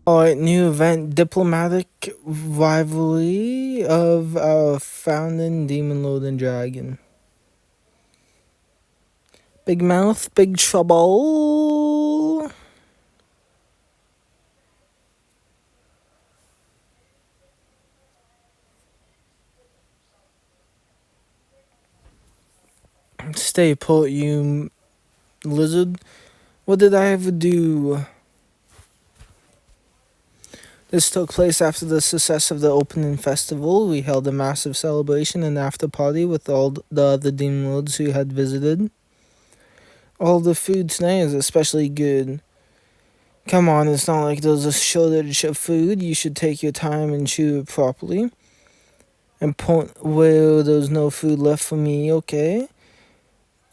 Alright, new event, diplomatic rivalry of our founding demon lord and dragon. Big mouth, big trouble. Stay put, you lizard. What did I ever do? This took place after the success of the opening festival. We held a massive celebration and after party with all the other demon lords who had visited. All the food tonight is especially good. Come on, it's not like there's a shortage of food. You should take your time and chew it properly. And point where there's no food left for me, okay?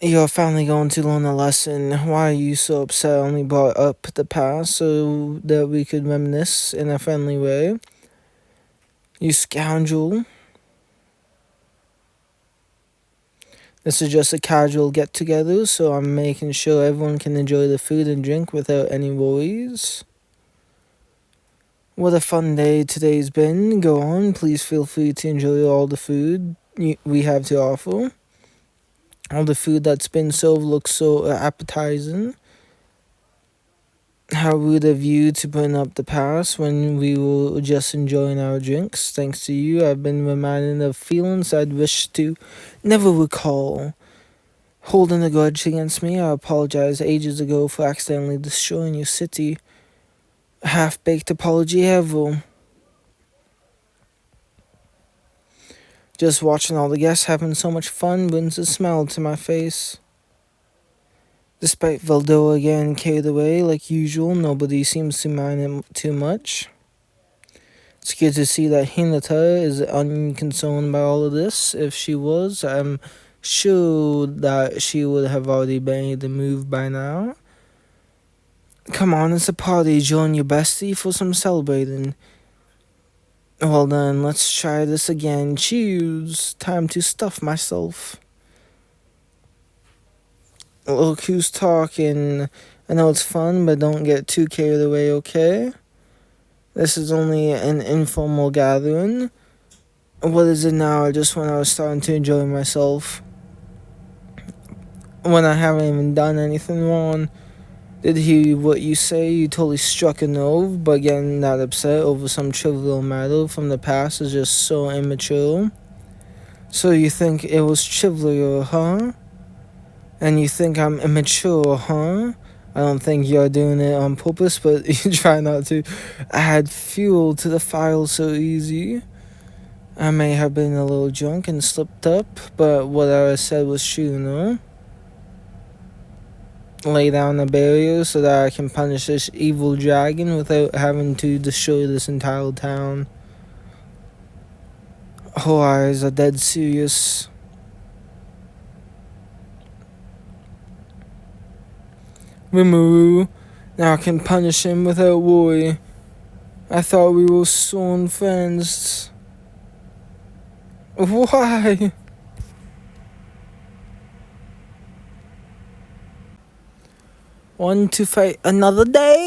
You're finally going to learn a lesson. Why are you so upset? I only brought up the past so that we could reminisce in a friendly way. You scoundrel. This is just a casual get-together, so I'm making sure everyone can enjoy the food and drink without any worries. What a fun day today's been. Go on, please feel free to enjoy all the food we have to offer. All the food that's been served looks so appetizing. How rude of you to bring up the past when we were just enjoying our drinks. Thanks to you, I've been reminded of feelings I'd wish to never recall. Holding a grudge against me, I apologized ages ago for accidentally destroying your city. A half-baked apology ever. Just watching all the guests having so much fun brings a smile to my face. Despite Valdoa getting carried away like usual, nobody seems to mind it too much. It's good to see that Hinata is unconcerned by all of this. If she was, I'm sure that she would have already made the move by now. Come on, it's a party. Join your bestie for some celebrating. Well then, let's try this again. Choose. Time to stuff myself. Look who's talking. I know it's fun, but don't get too carried away, okay? This is only an informal gathering. What is it now? Just when I was starting to enjoy myself. When I haven't even done anything wrong. Did hear what you say. You totally struck a nerve, but getting that upset over some trivial matter from the past is just so immature. So you think it was trivial, huh? And you think I'm immature, huh? I don't think you're doing it on purpose, but you try not to add fuel to the fire so easy. I may have been a little drunk and slipped up, but what I said was true, no? Lay down a barrier so that I can punish this evil dragon without having to destroy this entire town. Her eyes are dead serious. Rimuru, now I can punish him without worry. I thought we were sworn friends. Why? Want to fight another day?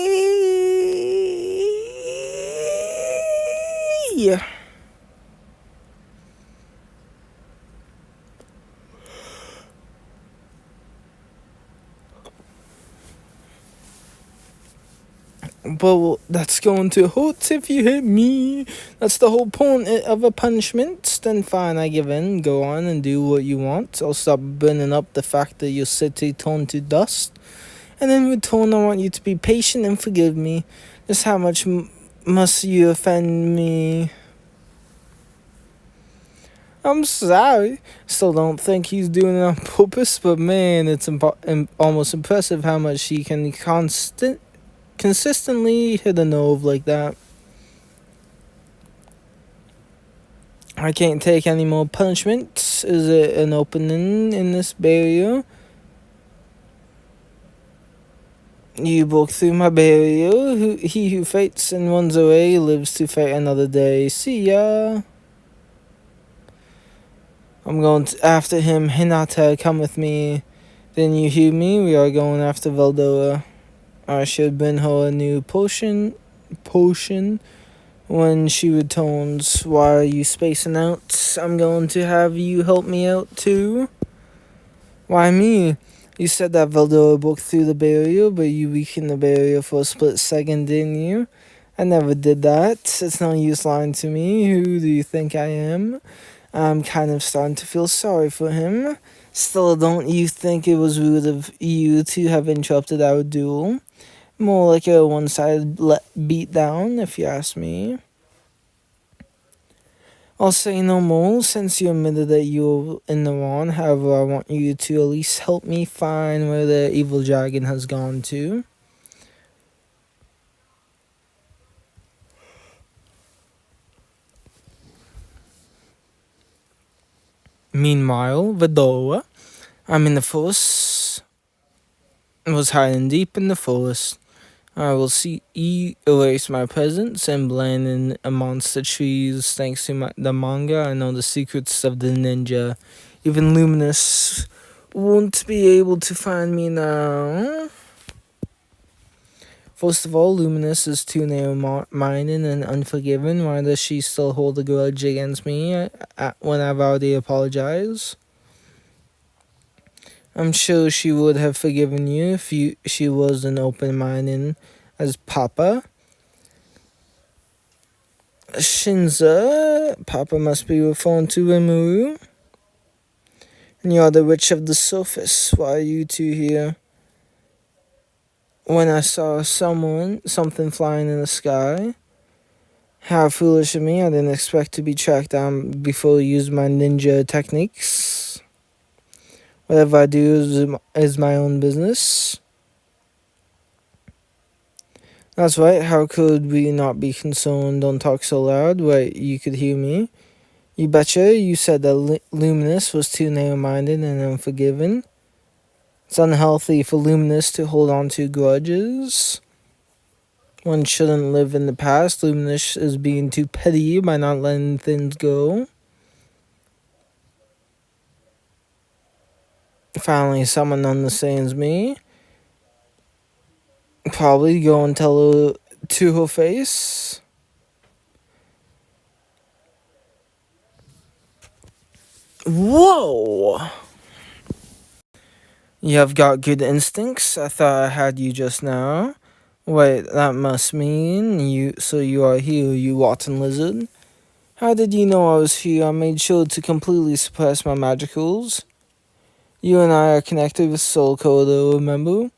But that's going to hurt if you hit me. That's the whole point of a punishment. Then fine, I give in. Go on and do what you want. I'll stop burning up the fact that your city turned to dust. And in return, I want you to be patient and forgive me. Just how much must you offend me? I'm sorry. Still don't think he's doing it on purpose, but man, it's almost impressive how much he can consistently hit a nerve like that. I can't take any more punishment. Is it an opening in this barrier? You broke through my barrier. He who fights and runs away lives to fight another day. See ya. I'm going after him. Hinata, come with me. Didn't you hear me? We are going after Valdoa. I should bring her a new potion potion when she returns. Why are you spacing out? I'm going to have you help me out too. Why me? You said that Veldora broke through the barrier, but you weakened the barrier for a split second, didn't you? I never did that. It's no use lying to me. Who do you think I am? I'm kind of starting to feel sorry for him. Still, don't you think it was rude of you to have interrupted our duel? More like a one-sided beatdown, if you ask me. I'll say no more, since you admitted that you're in the wrong. However, I want you to at least help me find where the evil dragon has gone to. Meanwhile, Vidora, I'm in the forest, was hiding deep in the forest. I will see erase my presence and blend in amongst the trees. Thanks to the manga, I know the secrets of the ninja. Even Luminous won't be able to find me now. First of all, Luminous is too narrow-minded and unforgiving. Why does she still hold a grudge against me when I've already apologized? I'm sure she would have forgiven you if she was an open-minded as Papa. Shinza, Papa must be referring to Rimuru. And you're the witch of the surface. Why are you two here? When I saw something flying in the sky. How foolish of me, I didn't expect to be tracked down before I used my ninja techniques. Whatever I do is my own business. That's right, how could we not be concerned? Don't talk so loud. Wait, you could hear me. You betcha, you said that Luminous was too narrow-minded and unforgiving. It's unhealthy for Luminous to hold on to grudges. One shouldn't live in the past. Luminous is being too petty by not letting things go. Finally, someone understands me. Probably go and tell her to her face. Whoa! You have got good instincts. I thought I had you just now. Wait, that must mean you are here, you rotten lizard. How did you know I was here? I made sure to completely suppress my magicals. You and I are connected with Soul Coder, remember?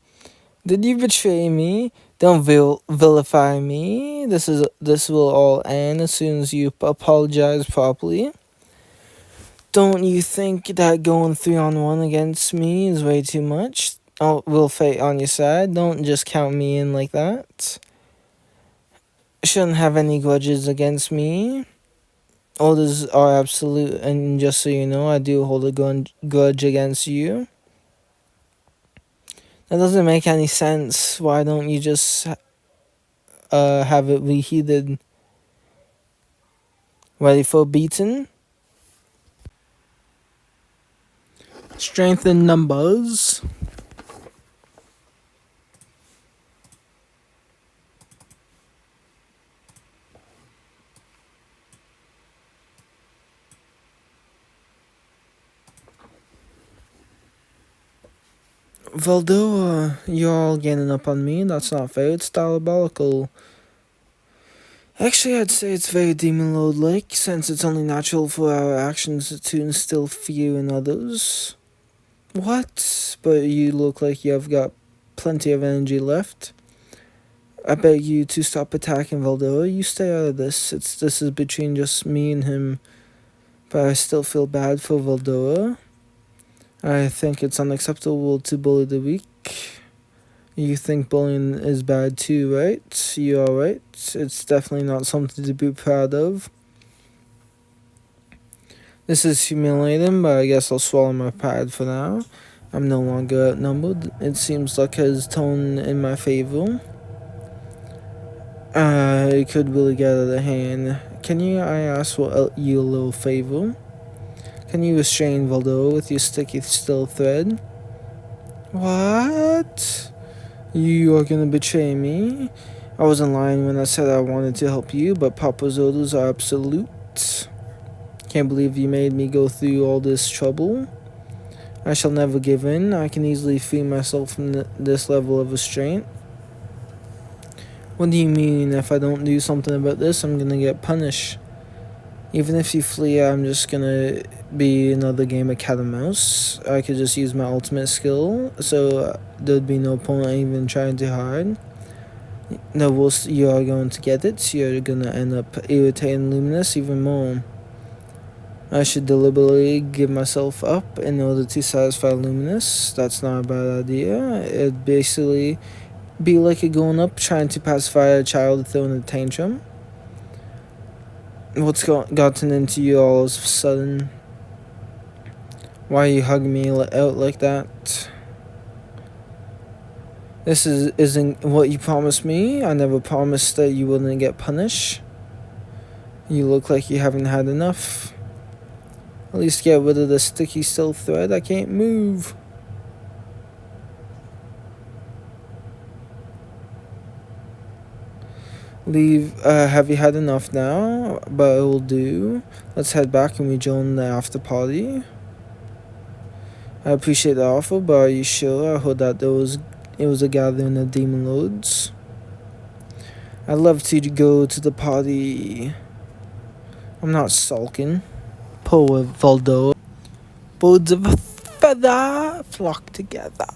Did you betray me? Don't vilify me. This will all end as soon as you apologize properly. Don't you think that going 3-on-1 against me is way too much? Will fate on your side. Don't just count me in like that. Shouldn't have any grudges against me. Orders are absolute, and just so you know, I do hold a grudge against you. That doesn't make any sense. Why don't you just have it reheated? Ready for beaten? Strength in numbers. Veldora, you're all ganging up on me. That's not fair. It's diabolical. Actually, I'd say it's very Demon Lord-like, since it's only natural for our actions to instill fear in others. What? But you look like you've got plenty of energy left. I beg you to stop attacking Veldora. You stay out of this. This is between just me and him. But I still feel bad for Veldora. I think it's unacceptable to bully the weak. You think bullying is bad too, right? You are right. It's definitely not something to be proud of. This is humiliating, but I guess I'll swallow my pride for now. I'm no longer outnumbered. It seems luck has turned in my favor. It could really get out of hand. I ask you a little favor? Can you restrain Veldora with your sticky steel thread? What? You are gonna betray me? I wasn't lying when I said I wanted to help you, but Papa's orders are absolute. Can't believe you made me go through all this trouble. I shall never give in. I can easily free myself from this level of restraint. What do you mean? If I don't do something about this, I'm gonna get punished. Even if you flee, I'm just gonna be another game of cat and mouse. I could just use my ultimate skill, so there'd be no point even trying to hide. The worst, you are going to get it. You're gonna end up irritating Luminous even more. I should deliberately give myself up in order to satisfy Luminous. That's not a bad idea. It'd basically be like a grown up trying to pacify a child throwing a tantrum. What's gotten into you all of a sudden? Why are you hugging me out like that? This isn't what you promised me. I never promised that you wouldn't get punished. You look like you haven't had enough. At least get rid of the sticky steel thread. I can't move. Leave. Have you had enough now? But it will do. Let's head back and rejoin the after party. I appreciate the offer, but are you sure? I heard that it was a gathering of demon lords. I'd love to go to the party. I'm not sulking. Poor Voldo. Birds of a feather flock together.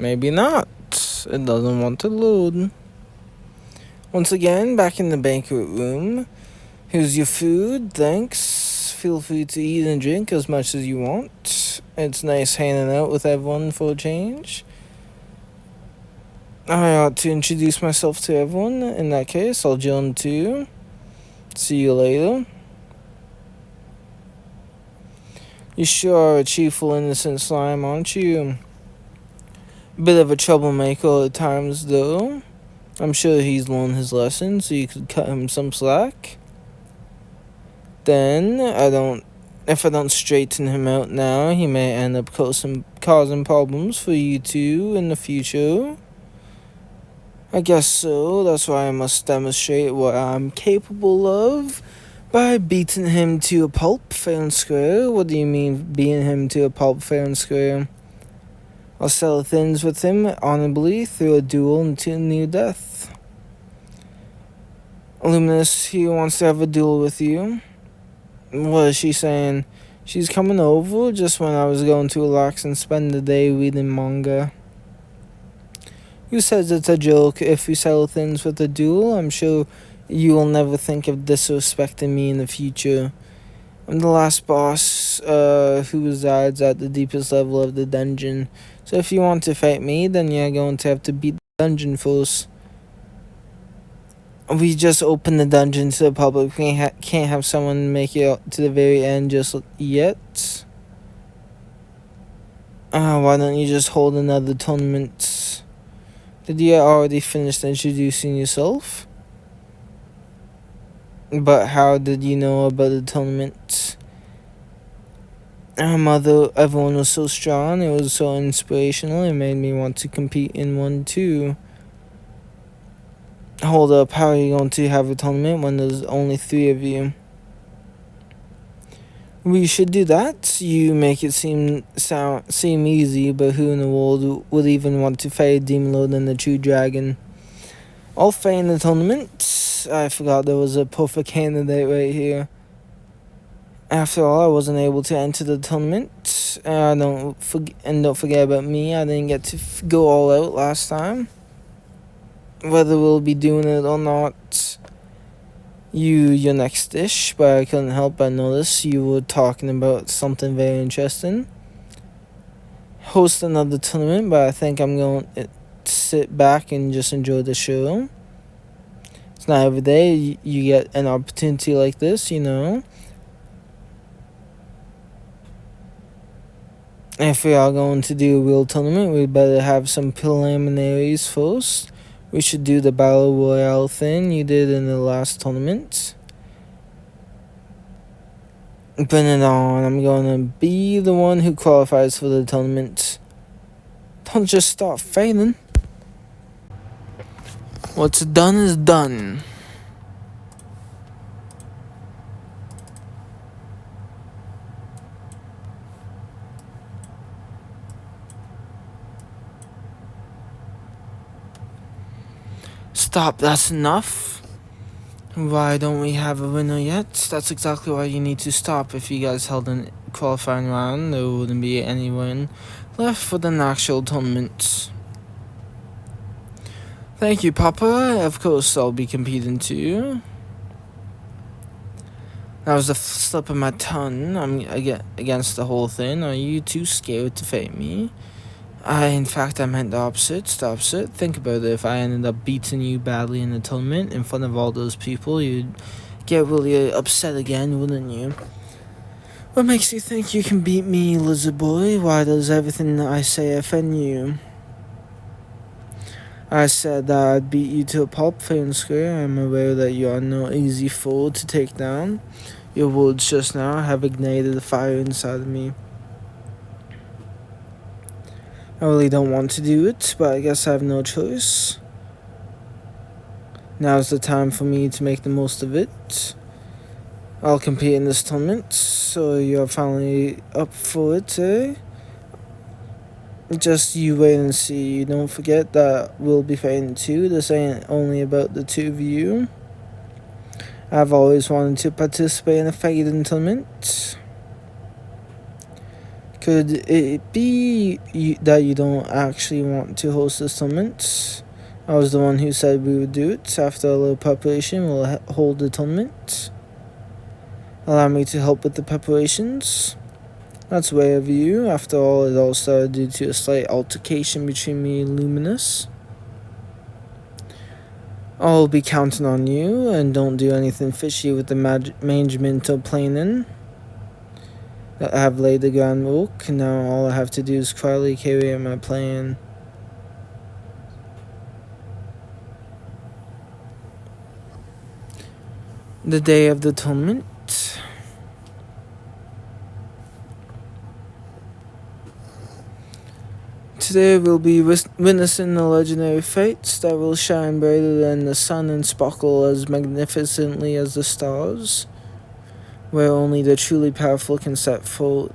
Maybe not. It doesn't want to load. Once again, back in the banquet room. Here's your food, thanks. Feel free to eat and drink as much as you want. It's nice hanging out with everyone for a change. I ought to introduce myself to everyone. In that case, I'll join too. See you later. You sure are a cheerful, innocent slime, aren't you? Bit of a troublemaker at times, though. I'm sure he's learned his lesson, so you could cut him some slack. Then, if I don't straighten him out now, he may end up causing problems for you two in the future. I guess so. That's why I must demonstrate what I'm capable of by beating him to a pulp, fair and square. What do you mean, beating him to a pulp, fair and square? I'll settle things with him honorably through a duel until near death. Luminous, he wants to have a duel with you. What is she saying? She's coming over just when I was going to relax and spend the day reading manga. Who says it's a joke? If we settle things with a duel, I'm sure you will never think of disrespecting me in the future. I'm the last boss who resides at the deepest level of the dungeon. So if you want to fight me, then you're going to have to beat the dungeon first. We just opened the dungeon to the public. We can't have someone make it to the very end just yet. Why don't you just hold another tournament? Did you already finish introducing yourself? But how did you know about the tournament? Mother, everyone was so strong. It was so inspirational. It made me want to compete in one too. Hold up, how are you going to have a tournament when there's only 3 of you? We should do that. You make it seem easy, but who in the world would even want to fight a demon lord and the true dragon? I'll fight in the tournament. I forgot there was a perfect candidate right here. After all, I wasn't able to enter the tournament. Don't forget about me. I didn't get to go all out last time. Whether we'll be doing it or not, your next dish, but I couldn't help but notice you were talking about something very interesting. Host another tournament, but I think I'm going to sit back and just enjoy the show. It's not every day you get an opportunity like this, you know. If we are going to do a real tournament, we'd better have some preliminaries first. We should do the Battle Royale thing you did in the last tournament. Bring it on. I'm gonna be the one who qualifies for the tournament. Don't just start failing. What's done is done. Stop, that's enough. Why don't we have a winner yet? That's exactly why you need to stop. If you guys held a qualifying round, there wouldn't be anyone left for the actual tournament. Thank you, Papa. Of course, I'll be competing too. That was a slip of my tongue. I'm against the whole thing. Are you too scared to fight me? In fact, I meant the opposite. Think about it. If I ended up beating you badly in the tournament in front of all those people, you'd get really upset again, wouldn't you? What makes you think you can beat me, lizard boy? Why does everything that I say offend you? I said that I'd beat you to a pulp, fair and square. I'm aware that you are no easy foe to take down. Your words just now have ignited the fire inside of me. I really don't want to do it, but I guess I have no choice. Now's the time for me to make the most of it. I'll compete in this tournament, so you're finally up for it, eh? Just you wait and see. Don't forget that we'll be fighting too. This ain't only about the two of you. I've always wanted to participate in a fighting tournament. Could it be that you don't actually want to host this tournament? I was the one who said we would do it. After a little preparation, we'll hold the tournament. Allow me to help with the preparations. That's way of you. After all, it all started due to a slight altercation between me and Luminous. I'll be counting on you, and don't do anything fishy with the management of planning. I have laid the groundwork. Now all I have to do is quietly carry out my plan. The day of the tournament. Today we'll be witnessing the legendary fights that will shine brighter than the sun and sparkle as magnificently as the stars, where only the truly powerful can set forth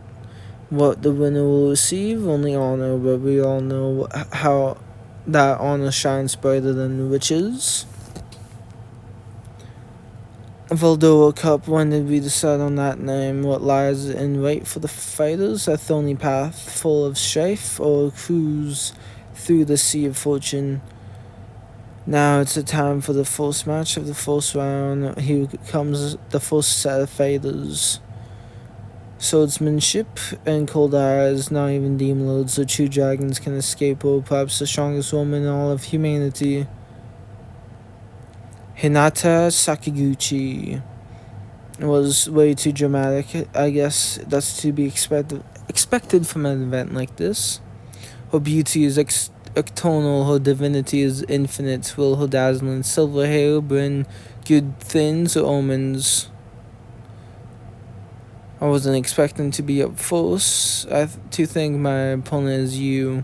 what the winner will receive, only honor, but we all know how that honor shines brighter than the riches. Valdora Cup, when did we decide on that name? What lies in wait for the fighters? A thorny path full of strife, or a cruise through the sea of fortune? Now it's the time for the first match of the first round. Here comes the first set of fighters. Swordsmanship and cold eyes, not even demon lords or true dragons can escape, or perhaps the strongest woman in all of humanity. Hinata Sakaguchi. It was way too dramatic. I guess that's to be expected from an event like this. Her beauty is eternal, her divinity is infinite. Will her dazzling silver hair bring good things or omens? I wasn't expecting to be up first. To think my opponent is you.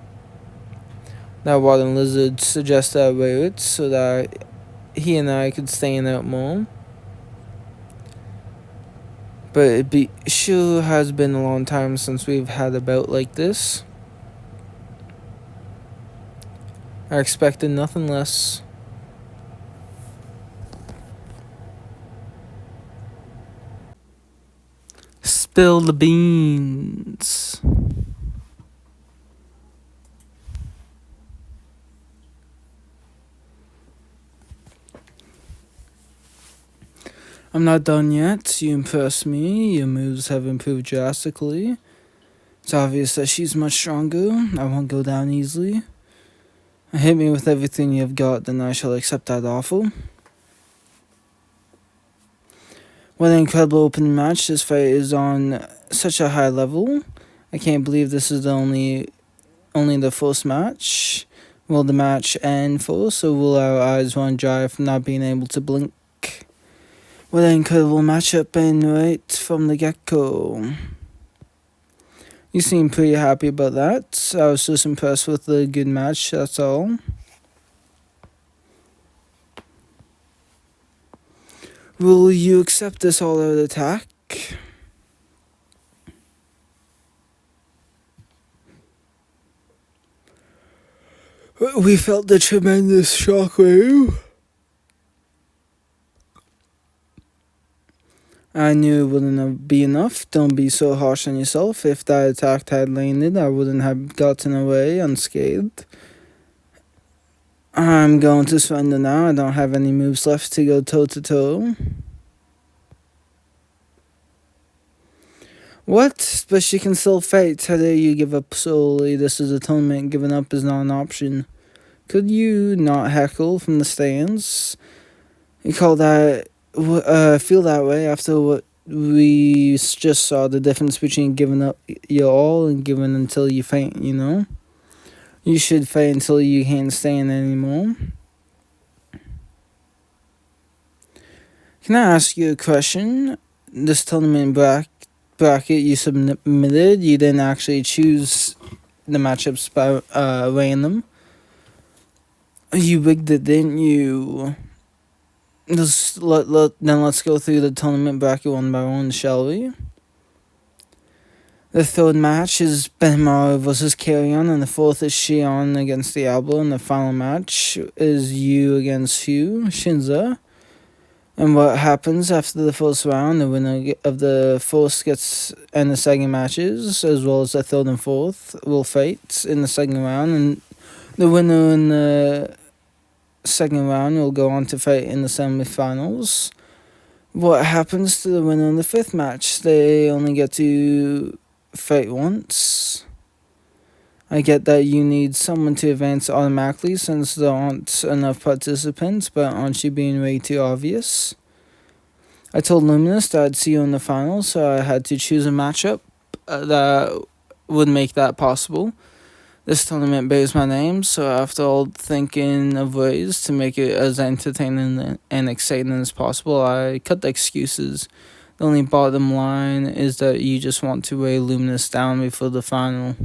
That water lizard suggested I wear it so that he and I could stand out more. But it sure has been a long time since we've had a bout like this. I expected nothing less. Spill the beans. I'm not done yet. You impressed me. Your moves have improved drastically. It's obvious that she's much stronger. I won't go down easily. Hit me with everything you've got, then I shall accept that offer. What an incredible opening match. This fight is on such a high level. I can't believe this is only the first match. Will the match end first, or will our eyes run dry from not being able to blink? What an incredible matchup, and right from the get-go. You seem pretty happy about that. I was just impressed with the good match, that's all. Will you accept this all-out attack? We felt the tremendous shockwave. I knew it wouldn't be enough. Don't be so harsh on yourself. If that attack had landed, I wouldn't have gotten away unscathed. I'm going to surrender now. I don't have any moves left to go toe-to-toe. What? But she can still fight. How dare you give up solely? This is a tournament. Giving up is not an option. Could you not heckle from the stands? You call that... feel that way after what we just saw, the difference between giving up your all and giving until you faint, you know? You should fight until you can't stand anymore. Can I ask you a question? This tournament bracket you submitted, you didn't actually choose the matchups by random. You rigged it, didn't you? Let's go through the tournament bracket one by one, shall we? The third match is Benmar versus Carrion, and the fourth is Shion against Diablo, and the final match is Yu against Hugh, Shinza. And what happens after the first round, the winner of the first and the second matches, as well as the third and fourth, will fight in the second round, and the winner in the second round will go on to fight in the semifinals. What happens to the winner in the fifth match? They only get to fight once. I get that you need someone to advance automatically since there aren't enough participants, but aren't you being way too obvious? I told Luminous that I'd see you in the finals, so I had to choose a matchup that would make that possible. This tournament bears my name, so after all thinking of ways to make it as entertaining and exciting as possible, I cut the excuses. The only bottom line is that you just want to weigh Luminous down before the final.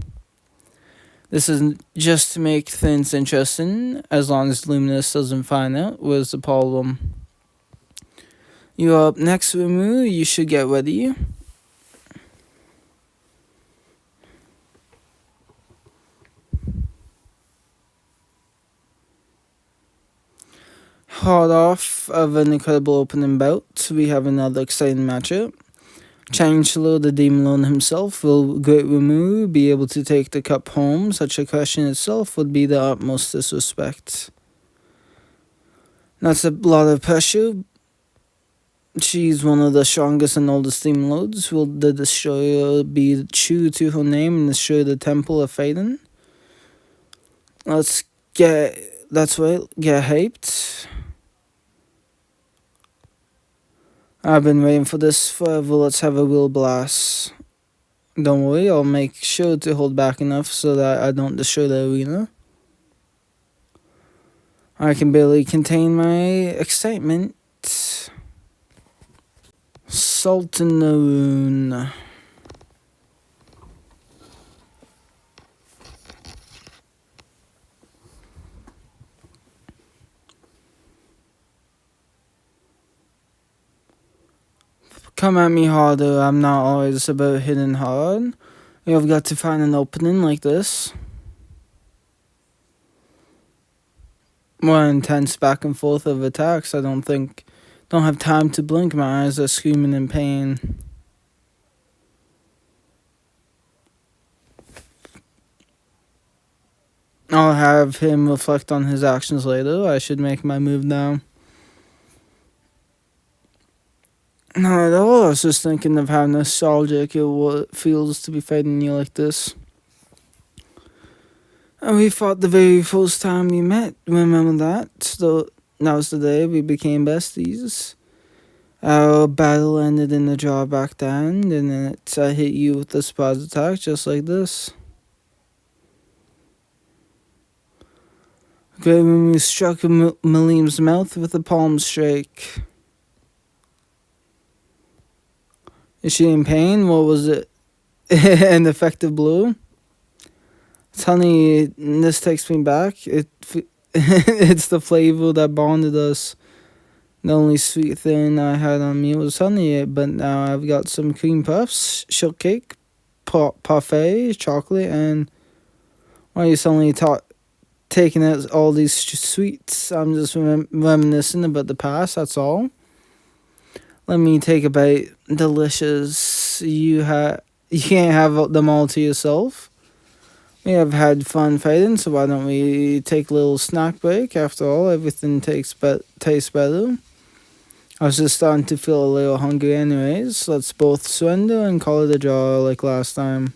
This isn't just to make things interesting, as long as Luminous doesn't find out. Where's the problem? You're up next, Rumu. You should get ready. Hot off of an incredible opening bout, we have another exciting matchup. Chancellor, the Demon Lord himself, will Great Rumu be able to take the cup home? Such a question itself would be the utmost disrespect. That's a lot of pressure. She's one of the strongest and oldest Demon Lords. Will the Destroyer be true to her name and destroy the Temple of Phaeton? That's right, get hyped. I've been waiting for this forever. Let's have a real blast. Don't worry, I'll make sure to hold back enough so that I don't destroy the arena. I can barely contain my excitement. Salt in the Rune. Come at me harder, I'm not always about hitting hard. You've got to find an opening like this. More intense back and forth of attacks. I don't have time to blink, my eyes are screaming in pain. I'll have him reflect on his actions later. I should make my move now. Not at all. I was just thinking of how nostalgic it feels to be fighting you like this. And we fought the very first time we met. Remember that? So that was the day we became besties. Our battle ended in a draw back then, and I hit you with a surprise attack just like this. Great, when we struck Malim's mouth with a palm strike. Is she in pain? What was it? An effective blow? Honey, this takes me back. It's the flavor that bonded us. The only sweet thing I had on me was honey, but now I've got some cream puffs, shortcake, parfait, chocolate, and why are you suddenly taking out all these sweets? I'm just reminiscing about the past, that's all. Let me take a bite. Delicious. You can't have them all to yourself. We have had fun fighting, so why don't we take a little snack break? After all, everything tastes better. I was just starting to feel a little hungry anyways. Let's both surrender and call it a draw like last time.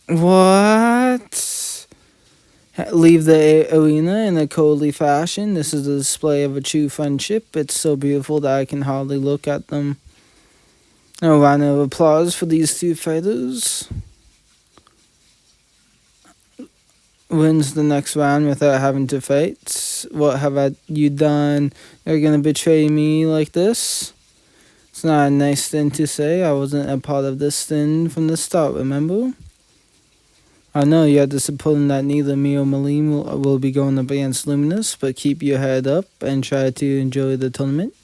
What? Leave the arena in a coldly fashion. This is a display of a true friendship. It's so beautiful that I can hardly look at them. A round of applause for these two fighters. Wins the next round without having to fight. What have you done? You're gonna betray me like this? It's not a nice thing to say. I wasn't a part of this thing from the start, remember? I know you had to support that neither me or Malim will be going up against Luminous, but keep your head up and try to enjoy the tournament.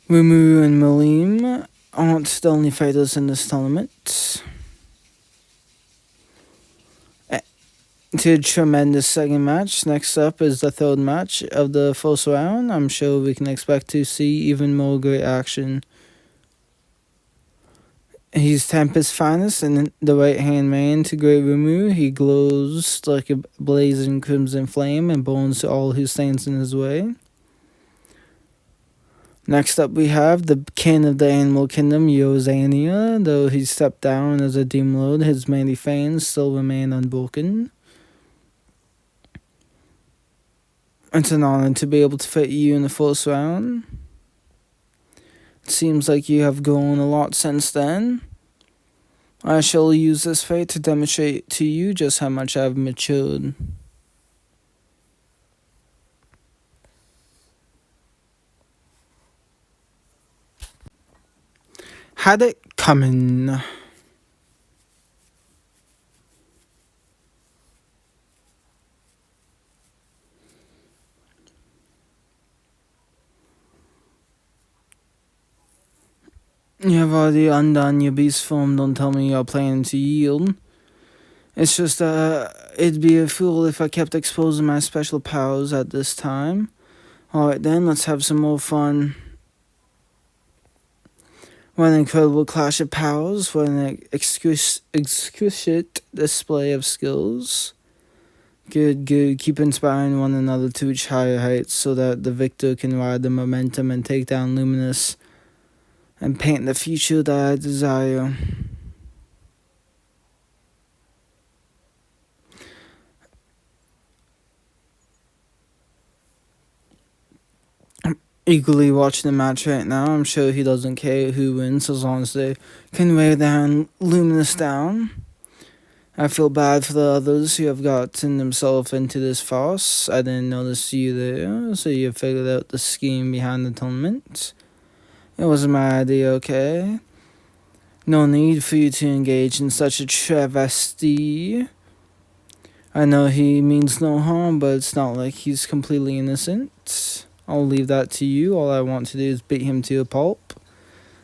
Rumu and Malim aren't the only fighters in this tournament. To a tremendous second match. Next up is the third match of the first round. I'm sure we can expect to see even more great action. He's Tempest's finest and the right-hand man to Great Rumu. He glows like a blazing crimson flame and burns all who stands in his way. Next up we have the king of the animal kingdom, Yozania. Though he stepped down as a demon lord, his mighty fangs still remain unbroken. It's an honor to be able to fight you in the first round. It seems like you have grown a lot since then. I shall use this fight to demonstrate to you just how much I've matured. Had it coming. You have already undone your beast form. Don't tell me you're planning to yield. It's just it'd be a fool if I kept exposing my special powers at this time. Alright then, let's have some more fun. What an incredible clash of powers. What an exquisite display of skills. Good. Keep inspiring one another to reach higher heights so that the victor can ride the momentum and take down Luminous and paint the future that I desire. I'm eagerly watching the match right now. I'm sure he doesn't care who wins as long as they can wear down Luminous down. I feel bad for the others who have gotten themselves into this farce. I didn't notice you there, so you figured out the scheme behind the tournament. It wasn't my idea, okay? No need for you to engage in such a travesty. I know he means no harm, but it's not like he's completely innocent. I'll leave that to you. All I want to do is beat him to a pulp.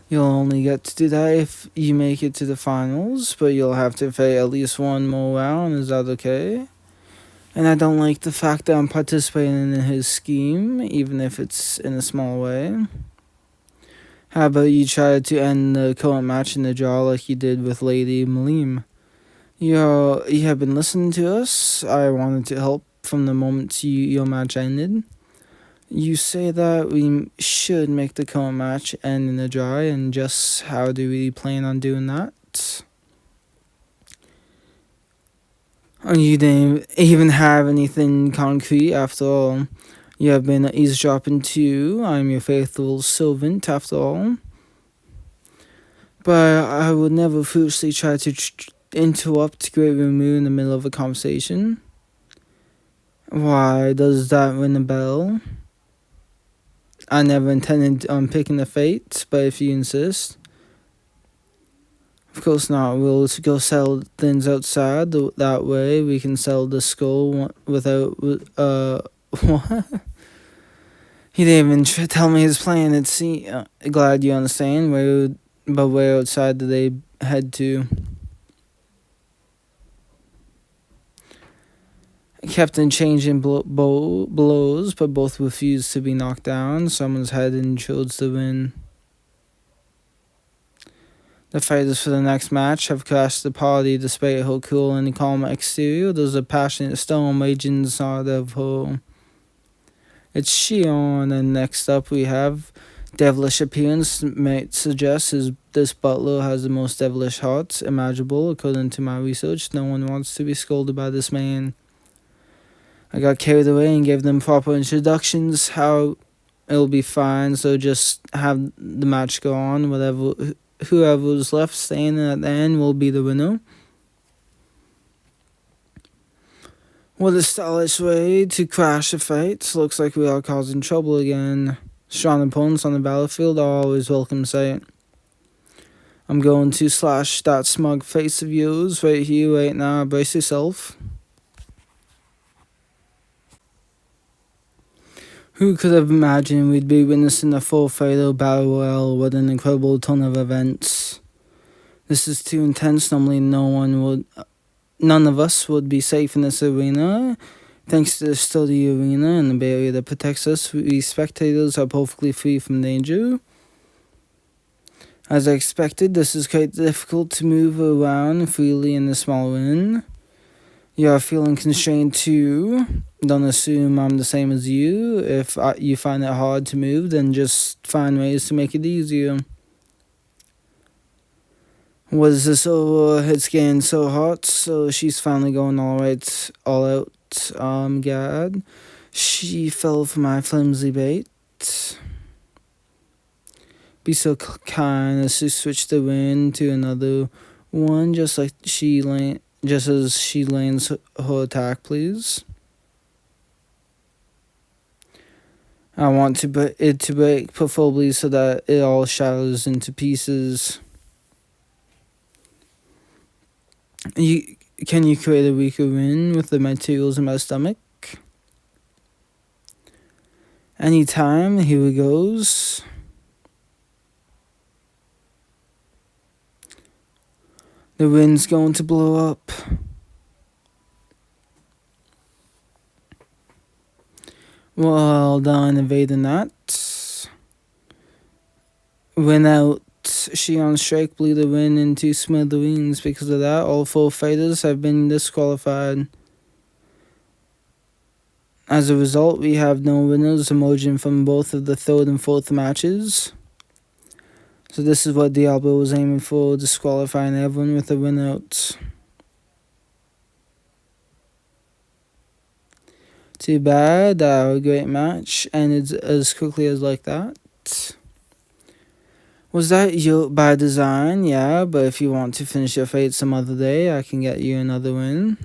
You'll only get to do that if you make it to the finals, but you'll have to fight at least one more round. Is that okay? And I don't like the fact that I'm participating in his scheme, even if it's in a small way. How about you try to end the current match in the draw like you did with Lady Malim? You have been listening to us. I wanted to help from the moment your match ended. You say that we should make the current match end in the draw, and just how do we plan on doing that? You didn't even have anything concrete after all. You have been eavesdropping too. I'm your faithful servant after all. But I would never foolishly try to interrupt Great Rumu in the middle of a conversation. Why, does that ring a bell? I never intended on picking the fate, but if you insist. Of course not. We'll go sell things outside. That way we can sell the skull without, what? He didn't even tell me his plan. Glad you understand. Where outside do they head to? Captain changing blows, but both refused to be knocked down. Someone's head and chose to win. The fighters for the next match have crashed the party despite her cool and calm exterior. There's a passionate storm raging inside of her. It's Shion, and next up we have devilish appearance. Might suggest this butler has the most devilish heart imaginable. According to my research, no one wants to be scolded by this man. I got carried away and gave them proper introductions. How it'll be fine, so just have the match go on. Whoever's left standing at the end will be the winner. What a stylish way to crash a fight. Looks like we are causing trouble again. Strong opponents on the battlefield are always welcome sight. I'm going to slash that smug face of yours right here, right now. Brace yourself. Who could have imagined we'd be witnessing a full fatal battle royale with an incredible ton of events? This is too intense. Normally none of us would be safe in this arena. Thanks to the sturdy arena and the barrier that protects us, we spectators are perfectly free from danger. As I expected, this is quite difficult to move around freely in the small arena. You are feeling constrained too. Don't assume I'm the same as you. If you find it hard to move, then just find ways to make it easier. What is this over? It's getting so hot, so she's finally going all out. Gad. She fell for my flimsy bait. Be so kind as to switch the wind to another one, just as she lands her attack, please. I want it to break, preferably so that it all shatters into pieces. Can you create a weaker wind with the materials in my stomach? Anytime. Here it goes. The wind's going to blow up. Well done, evading that. Went out. She on strike blew the wind into smithereens. Because of that, all 4 fighters have been disqualified. As a result, we have no winners emerging from both of the 3rd and 4th matches. So this is what Diablo was aiming for, disqualifying everyone with a win out. Too bad, a great match ended as quickly as like that. Was that by design? Yeah, but if you want to finish your fate some other day, I can get you another win.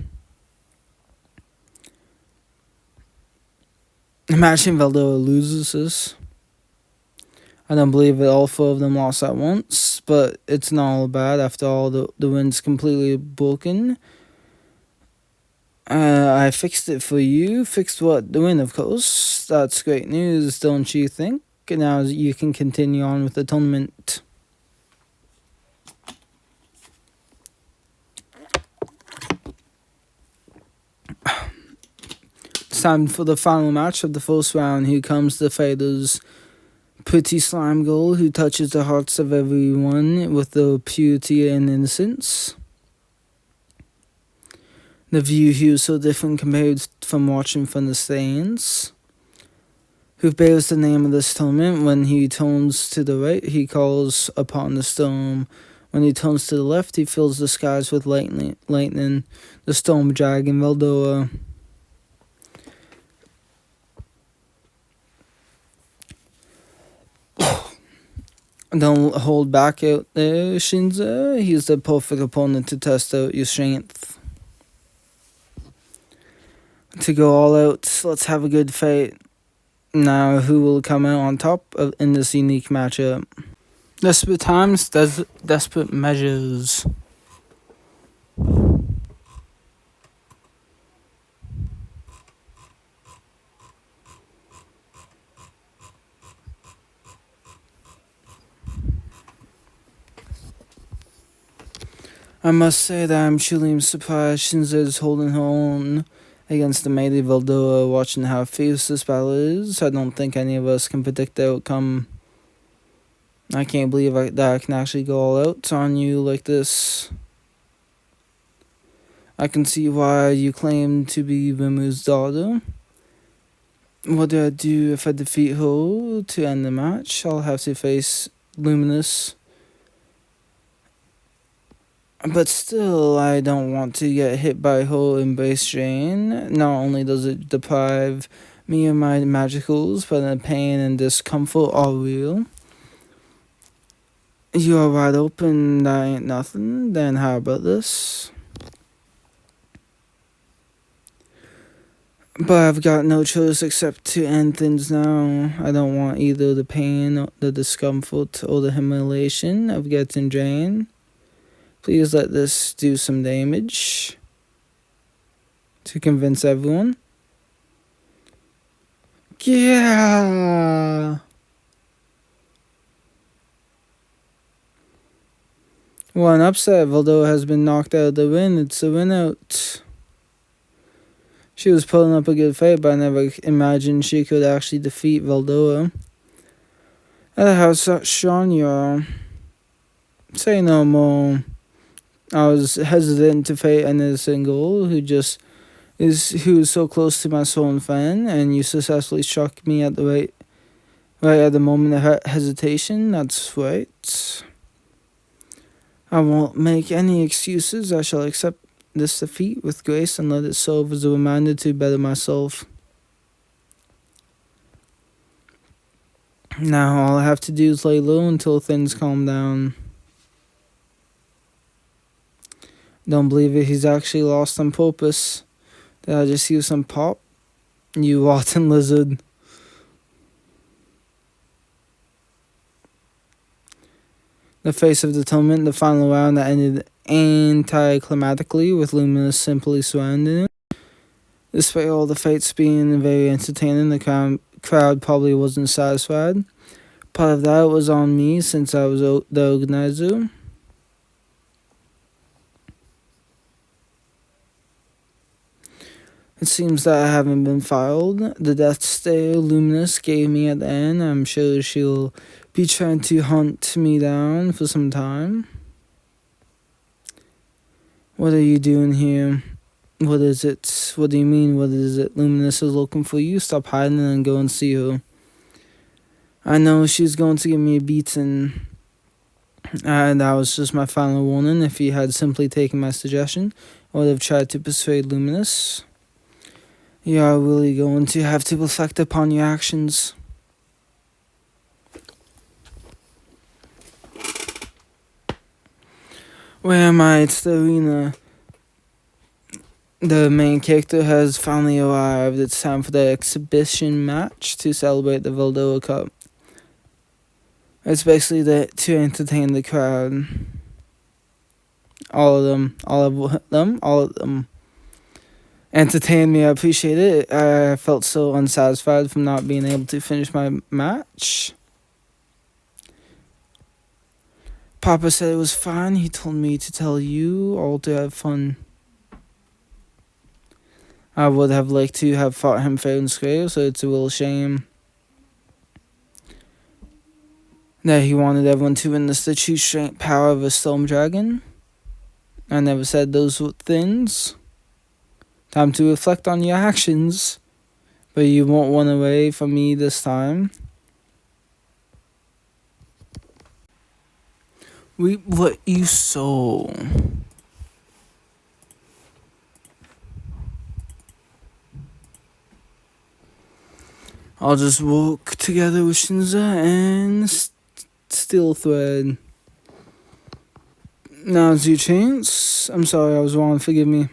Imagine Valdora loses this. I don't believe that all 4 of them lost at once, but it's not all bad. After all, the wind's completely broken. I fixed it for you. Fixed what? The win, of course. That's great news, don't you think? Now you can continue on with the tournament. It's time for the final match of the first round. Here comes the fighters. Pretty slime girl who touches the hearts of everyone with the purity and innocence. The view here is so different compared from watching from the stands. Who bears the name of this tournament? When he turns to the right, he calls upon the storm. When he turns to the left, he fills the skies with lightning. The storm dragon Valdora. Don't hold back out there, Shinza. He's the perfect opponent to test out your strength. To go all out, let's have a good fight. Now, who will come out on top in this unique matchup? Desperate times, desperate measures. I must say that I'm truly surprised Shinzo is holding her own against the mighty Valdoa. Watching how fierce this battle is, I don't think any of us can predict the outcome. I can't believe that I can actually go all out on you like this. I can see why you claim to be Rimu's daughter. What do I do if I defeat her to end the match? I'll have to face Luminous. But still, I don't want to get hit by her embrace drain. Not only does it deprive me of my magicals, but the pain and discomfort are real. You are wide open, that ain't nothing. Then how about this? But I've got no choice except to end things now. I don't want either the pain, the discomfort, or the humiliation of getting drained. Please let this do some damage to convince everyone. Yeah! One upset, Valdo has been knocked out of the win. It's a win out. She was pulling up a good fight, but I never imagined she could actually defeat Valdoa. How strong you are. Say no more. I was hesitant to fight another single who is so close to my soul and fan, and you successfully struck me at the right at the moment of hesitation. That's right. I won't make any excuses. I shall accept this defeat with grace and let it serve as a reminder to better myself. Now all I have to do is lay low until things calm down. Don't believe it, he's actually lost on purpose. Did I just hear some pop? You rotten lizard. The face of the tournament, the final round that ended anticlimactically with Luminous simply surrounding it. Despite all the fights being very entertaining, the crowd probably wasn't satisfied. Part of that was on me since I was the organizer. It seems that I haven't been filed. The death stare Luminous gave me at the end, I'm sure she'll be trying to hunt me down for some time. What are you doing here? What is it? What do you mean, what is it? Luminous is looking for you. Stop hiding and go and see her. I know she's going to give me a beating. And that was just my final warning. If you had simply taken my suggestion, I would have tried to persuade Luminous. You are really going to have to reflect upon your actions. Where am I? It's the arena. The main character has finally arrived. It's time for the exhibition match to celebrate the Valdoa Cup. It's basically to entertain the crowd. All of them. Entertain me, I appreciate it. I felt so unsatisfied from not being able to finish my match. Papa said it was fine. He told me to tell you all to have fun. I would have liked to have fought him fair and square, so it's a real shame that he wanted everyone to witness the true strength power of a storm dragon. I never said those things. Time to reflect on your actions, but you won't run away from me this time. Reap what you sow. I'll just work together with Shinza and Steel Thread. Now's your chance. I'm sorry I was wrong, forgive me.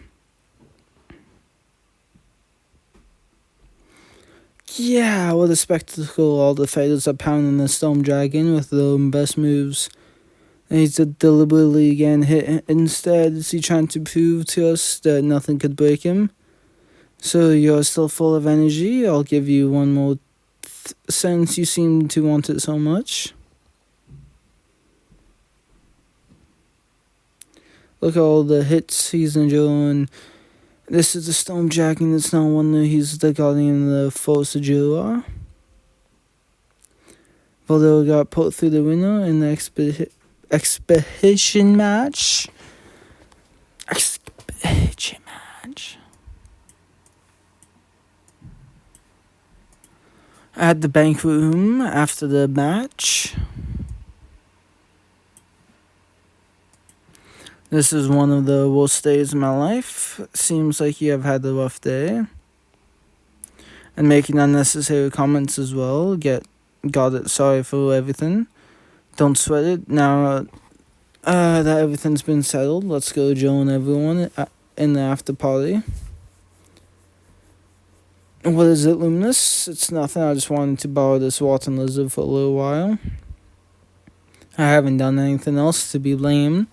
Yeah, what a spectacle. All the fighters are pounding the Storm Dragon with their own best moves. And he's deliberately getting hit. Instead, is he trying to prove to us that nothing could break him? So you're still full of energy? I'll give you one more since you seem to want it so much. Look at all the hits he's enjoying. This is the Storm Dragon. It's no wonder he's the guardian of the Force of Jura. Voldo got put through the window in the expedition match. At the banquet room after the match. This is one of the worst days of my life. Seems like you have had a rough day. And making unnecessary comments as well. Got it, sorry for everything. Don't sweat it. Now that everything's been settled, let's go join everyone in the after party. What is it, Luminous? It's nothing. I just wanted to borrow this Walton lizard for a little while. I haven't done anything else to be lame.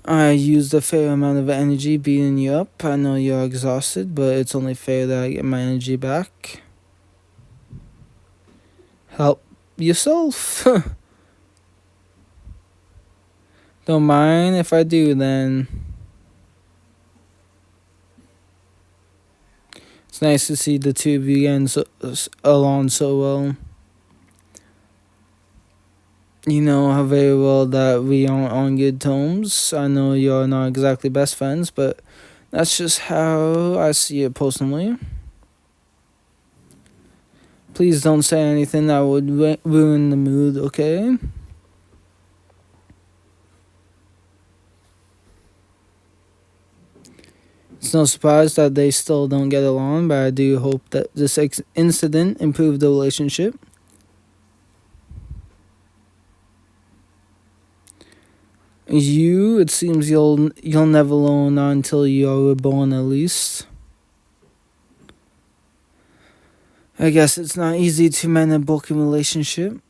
I used a fair amount of energy beating you up. I know you're exhausted, but it's only fair that I get my energy back. Help yourself. Don't mind if I do then. It's nice to see the two of you getting along so well. You know very well that we aren't on good terms. I know you're not exactly best friends, but that's just how I see it personally. Please don't say anything that would ruin the mood, okay? It's no surprise that they still don't get along, but I do hope that this incident improved the relationship. It seems you'll never learn until you are reborn, at least. I guess it's not easy to mend a broken relationship.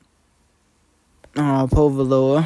Oh, poor Valor.